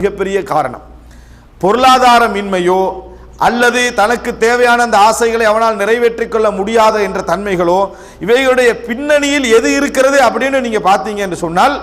மிகப்பெரிய காரணம். பொருளாதாரமின்மையோ அல்லது தனக்கு தேவையான அந்த ஆசைகளை அவனால் நிறைவேற்றிக் கொள்ள முடியாத என்ற தன்மைகளோ இவைகளுடைய பின்னணியில் எது இருக்கிறது அப்படின்னு நீங்க பார்த்தீங்க என்று சொன்னால்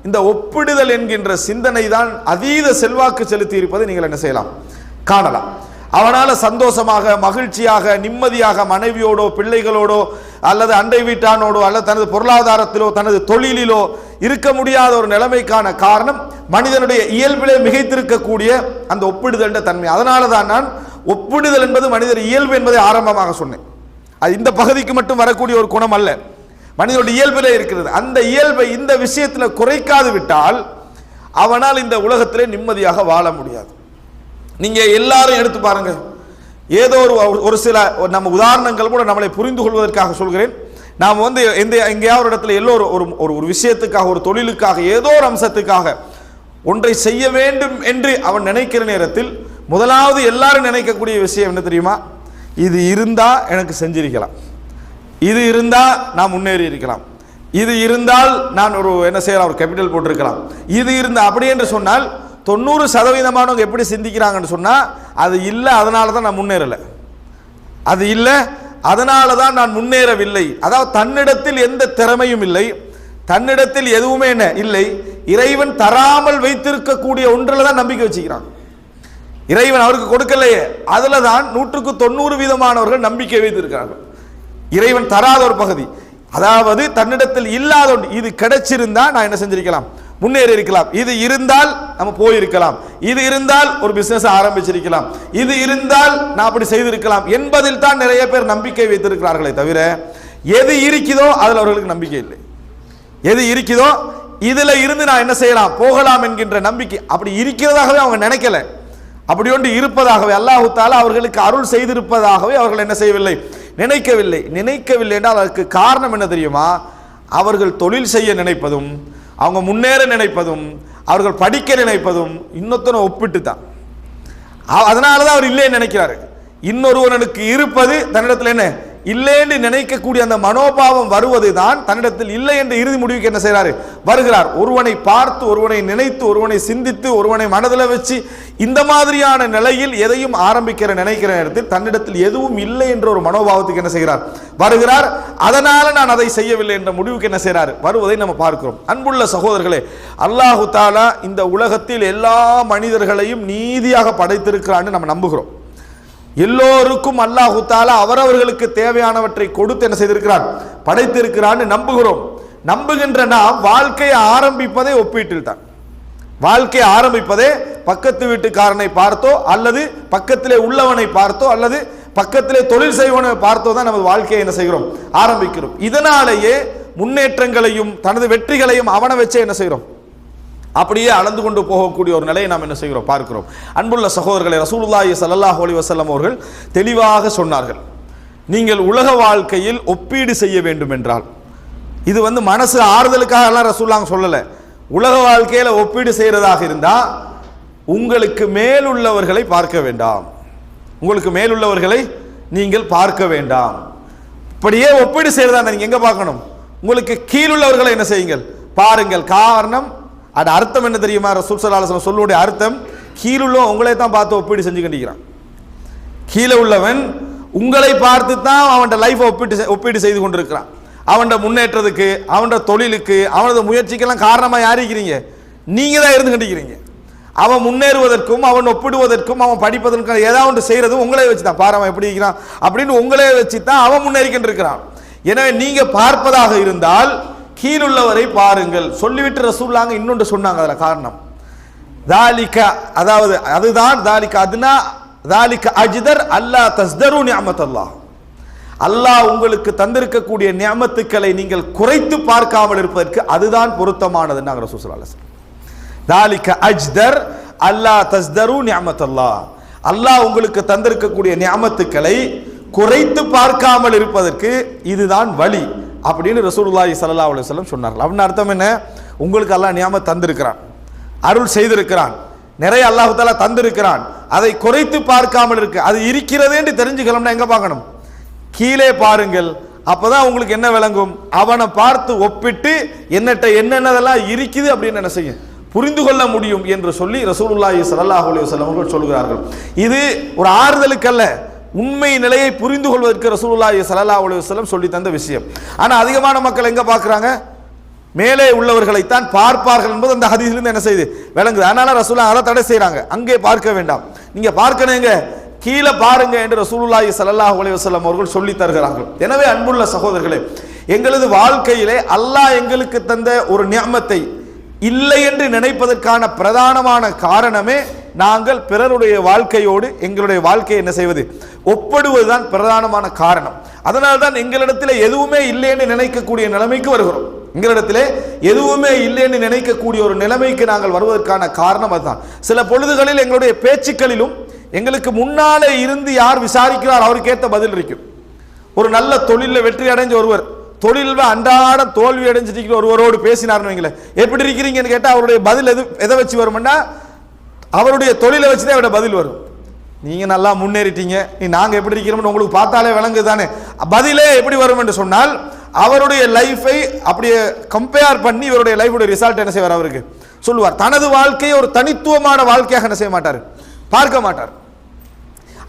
இந்த ஒப்பிடுதல் என்கின்ற சிந்தனை தான் அதீத செல்வாக்கு செலுத்தி இருப்பதை நீங்கள் என்ன செய்யலாம், காணலாம். அவனால சந்தோஷமாக மகிழ்ச்சியாக நிம்மதியாக மனைவியோடோ பிள்ளைகளோடோ அல்லது அண்டை வீட்டானோடோ அல்லது தனது பொருளாதாரத்திலோ தனது தொழிலிலோ இருக்க முடியாத ஒரு நிலைமைக்கான காரணம் மனிதனுடைய இயல்பிலே மிகைத்திருக்கக்கூடிய அந்த ஒப்பிடுதல் என்ற தன்மை. அதனால தான் நான் ஒப்பிடுதல் என்பது மனிதர் இயல்பு என்பதை ஆரம்பமாக சொன்னேன். அது இந்த பகுதிக்கு மட்டும் வரக்கூடிய ஒரு குணம் அல்ல, மனிதனுடைய இயல்பிலே இருக்கிறது. அந்த இயல்பை இந்த விஷயத்தில் குறைக்காது விட்டால் அவனால் இந்த உலகத்திலே நிம்மதியாக வாழ முடியாது. நீங்க எல்லாரும் எடுத்து பாருங்க, ஏதோ ஒரு சில நம்ம உதாரணங்கள் கூட நம்மளை புரிந்து கொள்வதற்காக சொல்கிறேன். நாம் எங்கேயாவது ஒரு இடத்துல எல்லோரும் ஒரு விஷயத்துக்காக ஒரு தொழிலுக்காக ஏதோ ஒரு அம்சத்துக்காக ஒன்றை செய்ய வேண்டும் என்று அவன் நினைக்கிற நேரத்தில் முதலாவது எல்லாரும் நினைக்கக்கூடிய விஷயம் என்ன தெரியுமா? இது இருந்தா எனக்கு செஞ்சிருக்கலாம், இது இருந்தா நான் முன்னேறி இருக்கலாம், இது இருந்தால் நான் ஒரு என்ன செய்யலாம், ஒரு கேபிட்டல் போட்டிருக்கலாம், இது இருந்தா அப்படி என்று சொன்னால் 90% எப்படி சிந்திக்கிறாங்கன்னு சொன்னா அது இல்லை அதனால தான் நான் முன்னேறலை, அது இல்லை அதனால தான் நான் முன்னேறவில்லை. அதாவது தன்னிடத்தில் எந்த திறமையும் இல்லை, தன்னிடத்தில் எதுவுமே என்ன இல்லை, இறைவன் தராமல் வைத்திருக்கக்கூடிய ஒன்றில் தான் நம்பிக்கை வச்சுக்கிறான். இறைவன் அவருக்கு கொடுக்கலையே அதுல தான் 100% நம்பிக்கை வைத்திருக்கிறார்கள். இறைவன் தராத ஒரு பகுதி, அதாவது தன்னிடத்தில் இல்லாத ஒன்று, இது கிடைச்சிருந்தா நான் என்ன செஞ்சிருக்கலாம், முன்னேறி இருக்கலாம், இது இருந்தால் நம்ம போயிருக்கலாம், இது இருந்தால் ஒரு பிசினஸ் ஆரம்பிச்சிருக்கலாம், இது இருந்தால் நான் அப்படி செய்திருக்கலாம் என்பதில் தான் நிறைய பேர் நம்பிக்கை வைத்திருக்கிறார்களே தவிர எது இருக்குதோ அதில் அவர்களுக்கு நம்பிக்கை இல்லை. எது இருக்குதோ இதுல இருந்து நான் என்ன செய்யலாம் போகலாம் என்கின்ற நம்பிக்கை அப்படி இருக்கிறதாகவே அவங்க நினைக்கல. அப்படி ஒன்று இருப்பதாகவே அல்லாஹ் தஆலா அவர்களுக்கு அருள் செய்திருப்பதாகவே அவர்கள் என்ன செய்யவில்லை, நினைக்கவில்லை என்றால் அதற்கு காரணம் என்ன தெரியுமா? அவர்கள் தொழில் செய்ய நினைப்பதும் அவங்க முன்னேற நினைப்பதும் அவர்கள் படிக்க நினைப்பதும் இன்னொருத்தனை ஒப்பிட்டு தான். அதனால தான் அவர் இல்லைன்னு நினைக்கிறாரு. இன்னொருவனுக்கு இருப்பது தன்னிடத்தில் என்ன இல்லைன்னு நினைக்கக்கூடிய அந்த மனோபாவம் வருவது தான் தன்னிடத்தில் இல்லை என்ற இறுதி முடிவுக்கு என்ன செய்கிறாரு, வருகிறார். ஒருவனை பார்த்து ஒருவனை நினைத்து ஒருவனை சிந்தித்து ஒருவனை மனதில் வச்சு இந்த மாதிரியான நிலையில் எதையும் நினைக்கிற நேரத்தில் தன்னிடத்தில் எதுவும் இல்லை என்ற ஒரு மனோபாவத்துக்கு என்ன செய்கிறார், வருகிறார். அதனால நான் அதை செய்யவில்லை என்ற முடிவுக்கு என்ன செய்கிறார், வருவதை நம்ம பார்க்கிறோம். அன்புள்ள சகோதரர்களே, அல்லாஹு தஆலா இந்த உலகத்தில் எல்லா மனிதர்களையும் நீதியாக படைத்திருக்கிறான்னு நம்ம நம்புகிறோம். எல்லோருக்கும் அல்லாஹு தஆலா அவரவர்களுக்கு தேவையானவற்றை கொடுத்து என்ன செய்திருக்கிறான், படைத்திருக்கிறான்னு நம்புகிறோம். நம்புகின்ற நாம் வாழ்க்கையை ஆரம்பிப்பதே ஒப்பீட்டில் தான். வாழ்க்கையை ஆரம்பிப்பதே பக்கத்து வீட்டுக்காரனை பார்த்தோ அல்லது பக்கத்திலே உள்ளவனை பார்த்தோ அல்லது பக்கத்திலே தொழில் செய்வனை பார்த்தோ தான் நமது வாழ்க்கையை என்ன செய்கிறோம், ஆரம்பிக்கிறோம். இதனாலேயே முன்னேற்றங்களையும் தனது வெற்றிகளையும் அவனை வச்சே என்ன செய்கிறோம், அப்படியே அளந்து கொண்டு போகக்கூடிய ஒரு நிலையை நாம் என்ன செய்கிறோம், பார்க்கிறோம். அன்புள்ள சகோதரர்களை, ரசூலுல்லாஹி ஸல்லல்லாஹு அலைஹி வஸல்லம் அவர்கள் தெளிவாக சொன்னார்கள், நீங்கள் உலக வாழ்க்கையில் ஒப்பீடு செய்ய வேண்டும் என்றால், இது மனசு ஆறுதலுக்காக எல்லாம் ரசூலுல்லாஹ் சொல்லலை, உலக வாழ்க்கையில ஒப்பீடு செய்யறதாக இருந்தா உங்களுக்கு மேலுள்ளவர்களை பார்க்க வேண்டாம், உங்களுக்கு மேலுள்ளவர்களை நீங்கள் பார்க்க வேண்டாம். இப்படியே ஒப்பீடு செய்யறதா நீங்க எங்க பார்க்கணும், உங்களுக்கு கீழுள்ளவர்களை என்ன செய்யுங்கள், பாருங்கள். காரணம் அது அர்த்தம் என்ன தெரியுமா? ரசூல் ஸல்லல்லாஹு அலைஹி வஸல்லம் சொல்லுடைய அர்த்தம், கீழுள்ள உங்களை தான் பார்த்து ஒப்பீடு செஞ்சு கண்டிக்கிறான். கீழே உள்ளவன் உங்களை பார்த்து தான் அவன் லைஃப் ஒப்பீடு செய்து கொண்டிருக்கிறான். அவன் முன்னேற்றத்துக்கு அவன் தொழிலுக்கு அவனது முயற்சிக்கெல்லாம் காரணமாக யார் இருக்கிறீங்க, நீங்க தான் இருந்து கண்டிக்கிறீங்க. அவன் முன்னேறுவதற்கும் அவன் ஒப்பிடுவதற்கும் அவன் படிப்பதற்கும் ஏதாவது ஒன்று செய்யறதும் உங்களே வச்சு தான், பாரு அவன் எப்படி இருக்கிறான் அப்படின்னு உங்களே வச்சு தான் அவன் முன்னேறிக்கிட்டு இருக்கிறான். எனவே நீங்க பார்ப்பதாக இருந்தால் கீழுள்ளவரை பாருங்கள் சொல்லிவிட்டு ரசூலுல்லாஹ் இன்னொன்று சொன்னாங்க. அதில் காரணம் தாலிக, அதாவது அதுதான் தாலிக அதுனா தாலிக அஜ்தர் அல்லா தஸ்தரு நிஅமத்தல்லாஹ், அல்லாஹ் உங்களுக்கு தந்திருக்கக்கூடிய நியமத்துக்களை நீங்கள் குறைத்து பார்க்காமல் இருப்பதற்கு அதுதான் பொருத்தமானது. ரசூல் ஸல்லல்லாஹு அலைஹி வஸல்லம் தாலிக அஜ்தர் அல்லா தஸ்தரு நிஅமத்தல்லாஹ், அல்லாஹ் உங்களுக்கு தந்திருக்கக்கூடிய நியமத்துக்களை குறைத்து பார்க்காமல் இருப்பதற்கு இதுதான் வழி அப்படின்னு ரசூலுல்லாஹி ஸல்லல்லாஹு அலைஹி வஸல்லம் சொன்னார்கள். அப்படின்னு அர்த்தம் என்ன, உங்களுக்கு அல்லாஹ் நியமத் தந்திருக்கிறான், அருள் செய்திருக்கிறான், நிறைய அல்லாஹ் தஆலா தந்திருக்கிறான், அதை குறைத்து பார்க்காமல் இருக்கு, அது இருக்கிறதே என்று தெரிஞ்சுக்கலாம்னா எங்க பார்க்கணும், கீழே பாருங்கள். அப்பதான் உங்களுக்கு என்ன விளங்கும், அவனை பார்த்து ஒப்பிட்டு என்னட்ட என்னென்னதெல்லாம் இருக்குது அப்படின்னு என்ன செய்யும், புரிந்து கொள்ள முடியும் என்று சொல்லி ரசூலுல்லாஹி ஸல்லல்லாஹு அலைஹி வஸல்லம் அவர்கள் சொல்கிறார்கள். இது ஒரு ஆறுதலுக்கல்ல, உண்மை நிலையை புரிந்து கொள்வதற்கு ரசூலுல்லாஹி ஸல்லல்லாஹு அலைஹி வஸல்லம் சொல்லி தந்த விஷயம். ஆனா அதிகமான மக்கள் எங்க பார்க்கறாங்க? மேலே உள்ளவர்களைத்தான் பார்ப்பார்கள் என்பது அந்த ஹதீஸிலிருந்து என்ன செய்யுது விளங்குது. அதனால ரசூலுல்லாஹ் அதை தடை செய்றாங்க. அங்கே பார்க்க வேண்டாம், நீங்க பார்க்கணுங்க, கீழே பாருங்க என்று ரசூலுல்லாஹி ஸல்லல்லாஹு அலைஹி வஸல்லம் அவர்கள் சொல்லி தருகிறார்கள். எனவே அன்புள்ள சகோதரர்களே, எங்களது வாழ்க்கையிலே அல்லாஹ் எங்களுக்கு தந்த ஒரு நிஅமத்தை இல்லை என்று நினைப்பதற்கான பிரதானமான காரணமே நாங்கள் பிறருடைய வாழ்க்கையோடு எங்களுடைய வாழ்க்கையை என்ன செய்வது, ஒப்பிடுவதுதான் பிரதானமான காரணம். அதனால்தான் எங்களிடத்தில் எதுவுமே இல்லை என்று நினைக்கக்கூடிய நிலைமைக்கு வருகிறோம். எங்களிடத்திலே எதுவுமே இல்லை என்று நினைக்கக்கூடிய ஒரு நிலைமைக்கு நாங்கள் வருவதற்கான காரணம் அதுதான். சில பொழுதுகளில் எங்களுடைய பேச்சுக்களிலும் எங்களுக்கு முன்னாலே இருந்து யார் விசாரிக்கிறார் அவருக்கு ஏற்ற பதில் இருக்கும். ஒரு நல்ல தொழிலில் வெற்றி அடைஞ்ச ஒருவர் தொழில் அன்றாட தோல்வி அடைஞ்சிட்டு ஒருவரோடு பேசினார்னு வைங்களேன், எப்படி இருக்கிறீங்கன்னு கேட்டால் அவருடைய பதில் எதை வச்சு வரும்னா அவருடைய தொழிலை வச்சு தான் அவருடைய பதில் வரும். நீங்க நல்லா முன்னேறிட்டீங்க, நாங்க எப்படி இருக்கிறோம்னு உங்களுக்கு பார்த்தாலே விளங்குது தானே. பதிலே எப்படி வரும் என்று சொன்னால் அவருடைய லைஃபை அப்படியே கம்பேர் பண்ணி இவருடைய லைஃபுடைய ரிசல்ட் என்ன செய்வார், அவருக்கு சொல்லுவார். தனது வாழ்க்கையை ஒரு தனித்துவமான வாழ்க்கையாக என்ன செய்ய மாட்டார், பார்க்க மாட்டார்.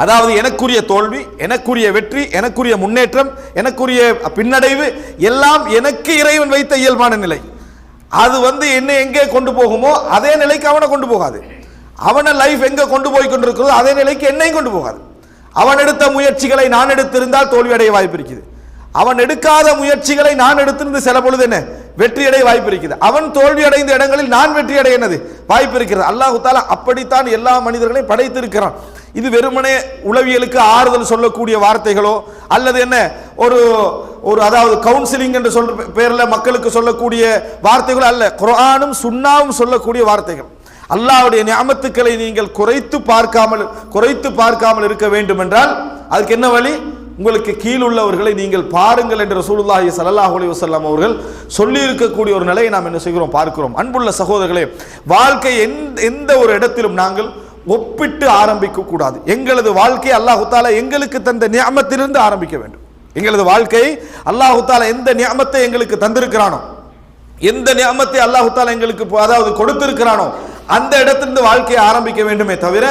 அதாவது எனக்குரிய தோல்வி, எனக்குரிய வெற்றி, எனக்குரிய முன்னேற்றம், எனக்குரிய பின்னடைவு எல்லாம் எனக்கு இறைவன் வைத்த இயல்பான நிலை. அது என்ன எங்கே கொண்டு போகுமோ அதே நிலைக்கு அவனை கொண்டு போகாது. அவனை லைஃப் எங்க கொண்டு போய் கொண்டிருக்கிறதோ அதே நிலைக்கு என்னையும் கொண்டு போகாது. அவன் எடுத்த முயற்சிகளை நான் எடுத்திருந்தால் தோல்வி அடைய வாய்ப்பு இருக்குது. அவன் எடுக்காத முயற்சிகளை நான் எடுத்திருந்து சில பொழுது என்ன வெற்றி அடைய வாய்ப்பு இருக்குது. அவன் தோல்வி அடைந்த இடங்களில் நான் வெற்றி அடைய வாய்ப்பு இருக்கிறது. அல்லாஹ் தஆலா அப்படித்தான் எல்லா மனிதர்களையும் படைத்திருக்கிறான். இது வெறுமனே உளவியலுக்கு ஆறுதல் சொல்லக்கூடிய வார்த்தைகளோ அல்லது ஒரு அதாவது கவுன்சிலிங் என்று சொல்ற பேர்ல மக்களுக்கு சொல்லக்கூடிய வார்த்தைகளோ அல்ல. குர்ஆனும் சுன்னாவும் சொல்லக்கூடிய வார்த்தைகள். அல்லாஹ்வுடைய நிஅமத்துக்களை நீங்கள் குறைத்து பார்க்காமல் இருக்க வேண்டும் என்றால் அதுக்கு என்ன வழி? உங்களுக்கு கீழ் உள்ளவர்களை நீங்கள் பாருங்கள் என்று ரசூலுல்லாஹி ஸல்லல்லாஹு அலைஹி வஸல்லம் அவர்கள் சொல்லி இருக்கக்கூடிய ஒரு நிலையை நாம் என்ன செய்கிறோம், பார்க்கிறோம். அன்புள்ள சகோதரர்களே, வாழ்க்கை எந்த ஒரு இடத்திலும் நாங்கள் ஒப்பிட்டு ஆரம்பிக்க கூடாது. எங்களது வாழ்க்கை அல்லாஹ் தஆலா எங்களுக்கு தந்த நிஅமத்திலிருந்து ஆரம்பிக்க வேண்டும். எங்களது வாழ்க்கை அல்லாஹ் தஆலா எந்த நிஅமத்தை எங்களுக்கு தந்திருக்கிறானோ, எந்த நிஅமத்தை அல்லாஹ் தஆலா எங்களுக்கு அதாவது கொடுத்திருக்கிறானோ அந்த இடத்திலிருந்து வாழ்க்கையை ஆரம்பிக்க வேண்டுமே தவிர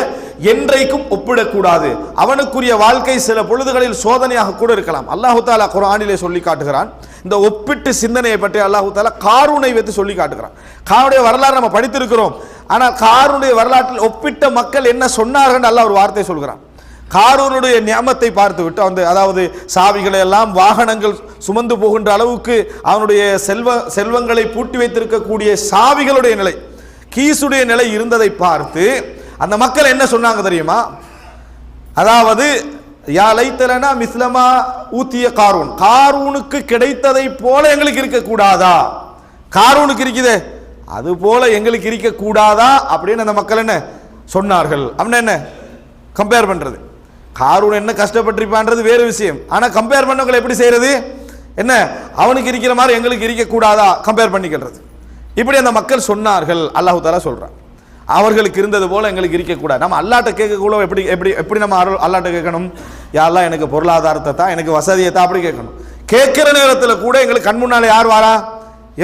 என்றைக்கும் ஒப்பிடக்கூடாது. அவனுக்குரிய வாழ்க்கை சில பொழுதுகளில் சோதனையாக கூட இருக்கலாம். அல்லாஹ் தஆலா குர்ஆனிலே சொல்லி காட்டுகிறான். இந்த ஒப்பிட்டு சிந்தனையை பற்றி அல்லாஹ் தஆலா காரூனை வைத்து சொல்லி காட்டுகிறான். காரூனுடைய வரலாறு நம்ம படித்திருக்கிறோம். ஆனால் காரூனுடைய வரலாற்றில் ஒப்பிட்ட மக்கள் என்ன சொன்னார்கள் அல்லாஹ் ஒரு வார்த்தை சொல்கிறான். காரூனுடைய நியமத்தை பார்த்து விட்டு அதாவது சாவிகளை எல்லாம் வாகனங்கள் சுமந்து போகின்ற அளவுக்கு அவனுடைய செல்வங்களை பூட்டி வைத்திருக்கக்கூடிய சாவிகளுடைய நிலை, கீசுடைய நிலை இருந்ததை பார்த்து அந்த மக்கள் என்ன சொன்னாங்க தெரியுமா? அதாவது யா லைத்தலனா மிஸ்லமா ஊத்திய காரூன், காரூனுக்கு கிடைத்ததை போல எங்களுக்கு இருக்க கூடாதா? காரூனுக்கு இருக்குதே அது போல எங்களுக்கு இருக்க கூடாதா அப்படின்னு அந்த மக்கள் என்ன சொன்னார்கள். அப்படின்னா என்ன கம்பேர் பண்றது? காரூன் என்ன கஷ்டப்பட்டிருப்பான்றது வேறு விஷயம். ஆனா கம்பேர் பண்ணவங்களை எப்படி செய்யறது? என்ன அவனுக்கு இருக்கிற மாதிரி எங்களுக்கு இருக்க கூடாதா கம்பேர் பண்ணிக்கிறது. இப்படி அந்த மக்கள் சொன்னார்கள். அல்லாஹ் தஆலா சொல்றான் அவர்களுக்கு இருந்தது போல எங்களுக்கு இருக்க கூடாது. நம்ம அல்லாஹ்ட்ட கேட்கக்கூட எப்படி நம்ம அல்லாஹ்ட்ட கேட்கணும்? யா அல்லாஹ் எனக்கு பொருளாதாரத்தை தான், எனக்கு வசதியை தான், அப்படி கேட்கணும். கேட்கிற நேரத்தில் கூட எங்களுக்கு கண் முன்னால யார் வாரா?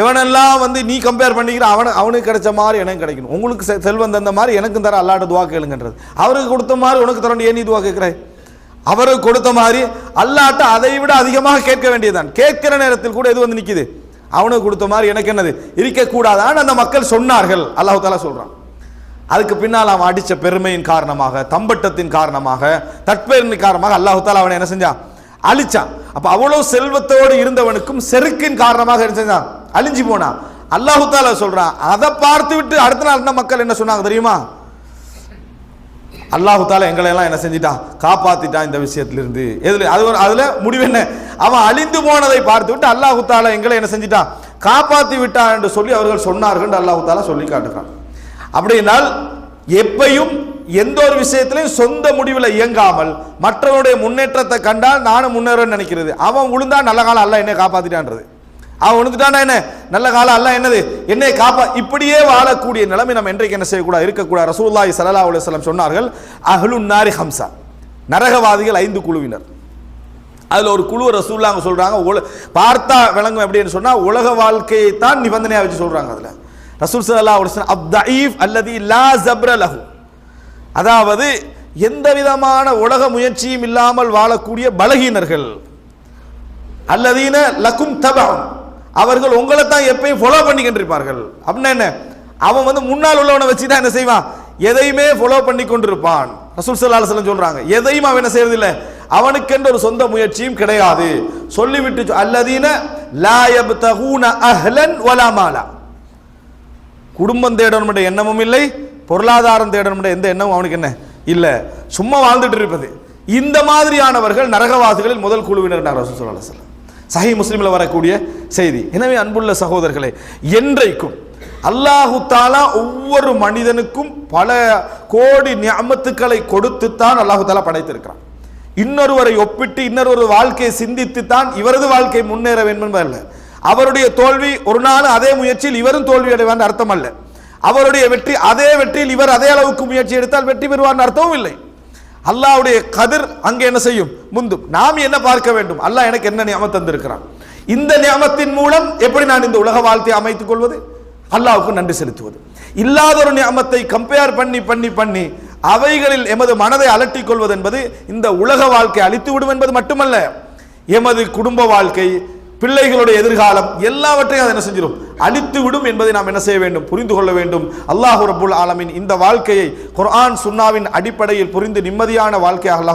எவனெல்லாம் நீ கம்பேர் பண்ணிக்கிற அவனுக்கு கிடைச்ச மாதிரி எனக்கு கிடைக்கணும். உங்களுக்கு செல்வம் தந்த மாதிரி எனக்கும் தர அல்லாஹ்ட்ட துவா கேளுங்கன்றது. அவருக்கு கொடுத்த மாதிரி உனக்கு தரணும், ஏன் நீ துவா கேட்கிற? அவருக்கு கொடுத்த மாதிரி அல்லாஹ்ட்ட அதை விட அதிகமாக கேட்க வேண்டியதுதான். கேட்கிற நேரத்தில் கூட எது நிக்குது? அவனுக்கு கொடுத்த மாதிரி எனக்கு என்னது இருக்கக்கூடாதான்னு அந்த மக்கள் சொன்னார்கள். அல்லாஹ் தஆலா சொல்றான். அதுக்கு பின்னால் அவன் அடிச்ச பெருமையின் காரணமாக, தம்பட்டத்தின் காரணமாக, தற்பெருமை காரணமாக அல்லாஹ் தஆலா அவனை என்ன செஞ்சான்? அழிச்சான். அப்ப அவ்வளவு செல்வத்தோடு இருந்தவனுக்கும் செருக்கின் காரணமாக என்ன செஞ்சான்? அழிஞ்சு போனான். அல்லாஹ் தஆலா சொல்றான். அதை பார்த்து விட்டு அடுத்த நாள் என்ன மக்கள் என்ன சொன்னாங்க தெரியுமா? அல்லாஹ் தஆலா எங்களை எல்லாம் என்ன செஞ்சிட்டான்? காப்பாத்திட்டான் இந்த விஷயத்திலிருந்து. அதுல முடிவு என்ன? அவன் அழிந்து போனதை பார்த்து விட்டு அல்லாஹ் தஆலா எங்களை என்ன செஞ்சிட்டான்? காப்பாத்தி விட்டான் என்று சொல்லி அவர்கள் சொன்னார்கள் என்று அல்லாஹ் தஆலா சொல்லி காட்டுகிறான். அப்படினால் எப்பையும் எந்த ஒரு விஷயத்திலையும் சொந்த முடிவில் இயங்காமல் மற்றவனுடைய முன்னேற்றத்தை கண்டால் நானும் முன்னேறன்னு நினைக்கிறது. அவன் விழுந்தா நல்ல காலம் அல்லாஹ் என்னை காப்பாத்திட்டான்றது. அவன் விழுந்துட்டானா என்ன நல்ல காலம் அல்லாஹ் என்னது என்னை இப்படியே வாழக்கூடிய நிலைமை நம்ம என்றைக்கு என்ன செய்யக்கூடாது, இருக்கக்கூடாது. ரசூலுல்லாஹி ஸல்லல்லாஹு அலைஹி வஸல்லம் சொன்னார்கள், அஹ்லுன் நாரி ஹம்ஸா, நரகவாதிகள் 5 குழுவினர். அதுல ஒரு குழு ரசூலுல்லாஹ் சொல்றாங்க, பார்த்தா விளங்கும் எப்படின்னு சொன்னா உலக வாழ்க்கையை தான் நிபந்தனையா வச்சு சொல்றாங்க. அதுல ரசூல் ஸல்லல்லாஹு அலைஹி வஸல்லம் அத்-தஈஃப் அல்லதி லா ஸப்ர லஹு, அதாவது எந்த விதமான உலக முயற்சியும் இல்லாமல் வாழக்கூடிய பலகீனர்கள், அல்லதீன லகும் தபஉன், அவர்கள் உங்களை தான் எப்பயும் ஃபாலோ பண்ணிக்கிட்டு இருப்பார்கள். அப்படின்னா என்ன, அவன் வந்து முன்னால் உள்ளவனை வச்சு தான் என்ன செய்வான், எதையுமே ஃபாலோ பண்ணி கொண்டிருப்பான். ரசூல் ஸல்லல்லாஹு அலைஹி வஸல்லம் சொல்றாங்க, எதையும் அவன் என்ன செய்யறதில்லை, அவனுக்கென்று ஒரு சொந்த முயற்சியும் கிடையாது. சொல்லிவிட்டு அல்லதீன லா யப்தகூன அஹ்லன் வலா மாலா, குடும்பம் தேடணும் என்ற எண்ணமும் இல்லை, பொருளாதாரம் தேடணும் என்ற எந்த எண்ணமும் அவனுக்கு என்ன இல்லை, சும்மா வாழ்ந்துட்டு இருப்பது. இந்த மாதிரியானவர்கள் நரகவாசிகளில் முதல் குழுவினர் ரசூல் ஸல்லல்லாஹு அலைஹி வஸல்லம். சஹீஹ் முஸ்லிமில் வரக்கூடிய செய்தி. எனவே அன்புள்ள சகோதரர்களே, என்றைக்கும் அல்லாஹு தாலா ஒவ்வொரு மனிதனுக்கும் பல கோடி நிஅமத்துக்களை கொடுத்துத்தான் அல்லாஹு தாலா படைத்திருக்கிறான். இன்னொருவரை ஒப்பிட்டு இன்னொரு வாழ்க்கையை சிந்தித்து தான் இவரது வாழ்க்கை முன்னேற வேண்டும் என்பதல்ல. அவருடைய தோல்வி ஒரு நாள் அதே முயற்சியில் இவரும் தோல்வி அடைவார் அர்த்தம் அல்ல. அவருடைய வெற்றி அதே வெற்றியில் இவர் அதே அளவுக்கு முயற்சி எடுத்தால் வெற்றி பெறுவார் அர்த்தமும் இல்லை. அல்லாஹ்வுடைய கதிர் அங்கே என்ன செய்யும், முந்தும். நாம் என்ன பார்க்க வேண்டும், அல்லாஹ் எனக்கு என்ன நியமத் தந்திருக்கிறான், இந்த நியமத்தின் மூலம் எப்படி நான் இந்த உலக வாழ்க்கையை அமைத்துக் கொள்வது, அல்லாஹ்வுக்கு நன்றி செலுத்துவது. இல்லாத ஒரு நியமத்தை கம்பேர் பண்ணி பண்ணி பண்ணி அவைகளில் எமது மனதை அலட்டிக் கொள்வது என்பது இந்த உலக வாழ்க்கை அழித்து விடும் என்பது மட்டுமல்ல, எமது குடும்ப வாழ்க்கை, பிள்ளைகளுடைய எதிர்காலம் எல்லாவற்றையும் அதை என்ன செஞ்சிடும், அழித்து விடும் என்பதை நாம் என்ன செய்ய வேண்டும், புரிந்து கொள்ள வேண்டும். அல்லாஹ் ரப்புல் ஆலமீன் இந்த வாழ்க்கையை குர்ஆன் சுன்னாவின் அடிப்படையில் புரிந்து நிம்மதியான வாழ்க்கையாக அல்லாஹ்